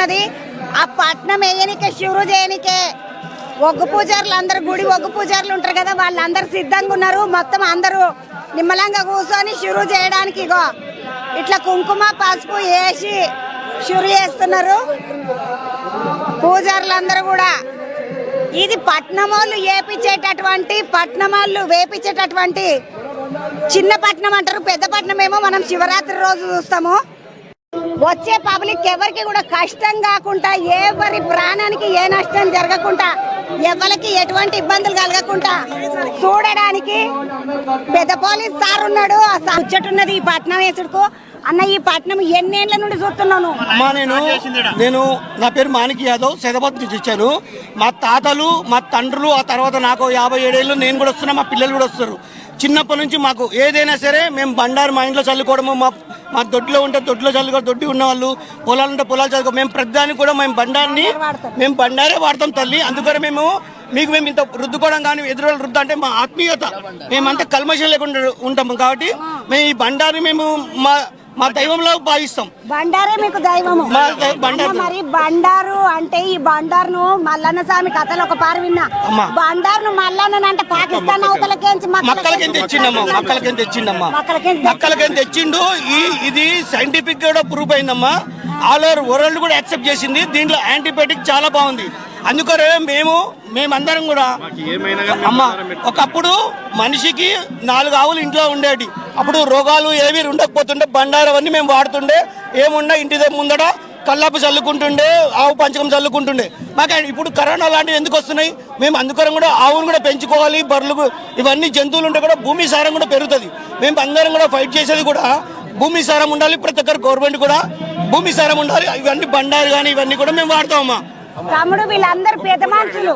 ఆ పట్నం వేయనికే షురు చేయనికే ఒగ్గు పూజారులు అందరు గుడి ఒగ్గు పూజారులు ఉంటారు కదా, వాళ్ళందరూ సిద్ధంగా ఉన్నారు. మొత్తం అందరూ నిమ్మలంగా కూర్చొని షురు చేయడానికి ఇగో ఇట్లా కుంకుమ పసుపు వేసి షురు చేస్తున్నారు పూజారులందరూ కూడా. ఇది పట్నం వాళ్ళు వేపించేటటువంటి చిన్న పట్నం అంటారు, పెద్ద పట్నం ఏమో మనం శివరాత్రి రోజు చూస్తాము. వచ్చే పబ్లిక్ ఎవరికి కూడా కష్టం కాకుండా, ఎవరి ప్రాణానికి ఏ నష్టం జరగకుండా, ఎవరికి ఎటువంటి ఇబ్బందులు కలగకుండా చూడడానికి పెద్ద పోలీస్ సార్ ఉన్నాడు. ముచ్చటున్నది ఈ పట్నం వేసుడుకు. అన్న, ఈ పట్నం ఎన్నేళ్ల నుండి చూస్తున్నాను. నేను నా పేరు మాణిక్ యాదవ్, సైదాబాద్ నుంచి వచ్చాను. మా తాతలు మా తండ్రులు, ఆ తర్వాత నాకు 57 ఏళ్ళు, నేను కూడా వస్తున్నా, మా పిల్లలు కూడా వస్తారు. చిన్నప్పటి నుంచి మాకు ఏదైనా సరే మేము బండారు మా ఇంట్లో చల్లుకోవడము, మా దొడ్లో ఉంటే దొడ్లో చల్లుకో, దొడ్డి ఉన్న వాళ్ళు పొలాలు ఉంటే పొలాలు చల్లుకో, మేము ప్రతిదానికి కూడా మేము బండారే వాడతాం తల్లి. అందుకని మేము ఇంత రుద్దుకోవడం కానీ ఎదురు రుద్దు అంటే మా ఆత్మీయత, మేమంతా కల్మషం లేకుండా ఉంటాము. కాబట్టి మేము ఈ బండారు మేము మా దైవంలో భావిస్తాం. బండారే మీకు దైవము. మరి బండారు అంటే ఈ బండారును మల్లన్న స్వామి కథలు ఒక పారు విన్నా. బండారును మల్లన్న అంటే పాకిస్తాన్ అవతలకేంచి మక్కలకేం తెచ్చిండు. ఇది సైంటిఫిక్ కూడా ప్రూఫ్ అయిందమ్మా. ఆల్ ఓవర్ వరల్డ్ కూడా యాక్సెప్ట్ చేసింది. దీంట్లో యాంటీబయాటిక్ చాలా బాగుంది. అందుకనే మేమందరం కూడా అమ్మ, ఒకప్పుడు మనిషికి 4 ఆవులు ఇంట్లో ఉండేటి. అప్పుడు రోగాలు ఏవి ఉండకపోతుండే, బండారం అన్ని మేము వాడుతుండే. ఏమున్నా ఇంటి ముందట కల్లాపు చల్లుకుంటుండే, ఆవు పంచకం చల్లుకుంటుండే. మాకు ఇప్పుడు కరోనా లాంటివి ఎందుకు వస్తున్నాయి? మేము అందుకని కూడా ఆవును కూడా పెంచుకోవాలి. బర్రెలు ఇవన్నీ జంతువులు ఉంటే కూడా భూమి సారం కూడా పెరుగుతుంది. మేము అందరం కూడా ఫైట్ చేసేది కూడా భూమి సారం ఉండాలి. ప్రతి ఒక్కరు గవర్నమెంట్ కూడా భూమి సారం ఉండాలి. ఇవన్నీ బండారు కానీ ఇవన్నీ కూడా మేము వాడతామమ్మా. తమ్ముడు, వీళ్ళందరూ పెద్ద మనుషులు.